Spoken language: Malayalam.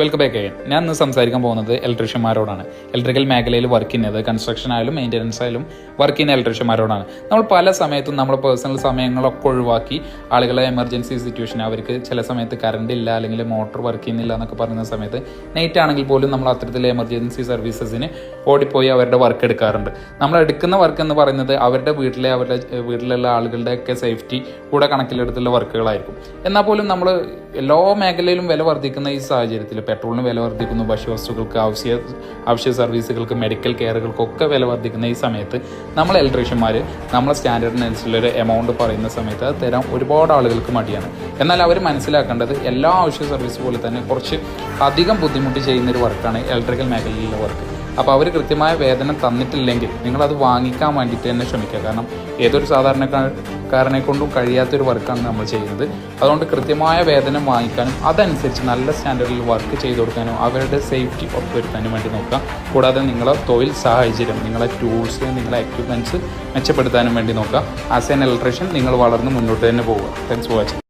Welcome back again. ഞാൻ ഇന്ന് സംസാരിക്കാൻ പോകുന്നത് ഇലക്ട്രീഷ്യന്മാരോടാണ്. ഇലക്ട്രിക്കൽ മേഖലയിൽ വർക്ക് ചെയ്യുന്നത് കൺസ്ട്രക്ഷൻ ആയാലും മെയിൻ്റനൻസ് ആയാലും വർക്ക് ചെയ്യുന്ന ഇലക്ട്രീഷ്യന്മാരോടാണ്. നമ്മൾ പല സമയത്തും നമ്മുടെ പേഴ്സണൽ സമയങ്ങളൊക്കെ ഒഴിവാക്കി ആളുകളെ എമർജൻസി സിറ്റുവേഷൻ, അവർക്ക് ചില സമയത്ത് കറണ്ട് ഇല്ല അല്ലെങ്കിൽ മോട്ടോർ വർക്ക് ചെയ്യുന്നില്ല എന്നൊക്കെ പറയുന്ന സമയത്ത് നൈറ്റ് ആണെങ്കിൽ പോലും നമ്മൾ അത്തരത്തിലെ എമർജൻസി സർവീസസിന് ഓടിപ്പോയി അവരുടെ വർക്ക് എടുക്കാറുണ്ട്. നമ്മൾ എടുക്കുന്ന വർക്ക് എന്ന് പറയുന്നത് അവരുടെ വീട്ടിലുള്ള ആളുകളുടെയൊക്കെ സേഫ്റ്റി കൂടെ കണക്കിലെടുത്തുള്ള വർക്കുകളായിരിക്കും. എന്നാൽ പോലും നമ്മൾ എല്ലാ മേഖലയിലും വില വർദ്ധിക്കുന്ന ഈ സാഹചര്യത്തിൽ പെട്രോളിന് വില വർദ്ധിക്കുന്നു, ഭക്ഷ്യവസ്തുക്കൾക്ക്, ആവശ്യ സർവീസുകൾക്ക്, മെഡിക്കൽ കെയറുകൾക്കൊക്കെ വില വർദ്ധിക്കുന്ന ഈ സമയത്ത് നമ്മൾ ഇലക്ട്രീഷ്യന്മാർ നമ്മളെ സ്റ്റാൻഡേർഡിനനുസരിച്ചുള്ളൊരു എമൗണ്ട് പറയുന്ന സമയത്ത് അത് തരാൻ ഒരുപാട് ആളുകൾക്ക് മടിയാണ്. എന്നാൽ അവർ മനസ്സിലാക്കേണ്ടത് എല്ലാ ആവശ്യ സർവീസ് പോലെ തന്നെ കുറച്ച് അധികം ബുദ്ധിമുട്ട് ചെയ്യുന്നൊരു വർക്കാണ് ഇലക്ട്രിക്കൽ മേഖലയിലുള്ള വർക്ക്. അപ്പോൾ അവർ കൃത്യമായ വേതനം തന്നിട്ടില്ലെങ്കിൽ നിങ്ങളത് വാങ്ങിക്കാൻ വേണ്ടിയിട്ട് തന്നെ ശ്രമിക്കുക. കാരണം ഏതൊരു സാധാരണക്കാരനെ കൊണ്ടും കഴിയാത്തൊരു വർക്കാണ് നമ്മൾ ചെയ്യുന്നത്. അതുകൊണ്ട് കൃത്യമായ വേതനം വാങ്ങിക്കാനും അതനുസരിച്ച് നല്ല സ്റ്റാൻഡേർഡിൽ വർക്ക് ചെയ്ത് കൊടുക്കാനും അവരുടെ സേഫ്റ്റി ഉറപ്പുവരുത്താനും വേണ്ടി നോക്കുക. കൂടാതെ നിങ്ങളെ തൊഴിൽ സാഹചര്യം, നിങ്ങളെ ടൂൾസ്, നിങ്ങളെ എക്യുപ്മെൻറ്റ്സ് മെച്ചപ്പെടുത്താനും വേണ്ടി നോക്കുക. ആസ് എൻ ഇലക്ട്രീഷ്യൻ നിങ്ങൾ വളർന്ന് മുന്നോട്ട് തന്നെ പോവുക. Thanks for watching.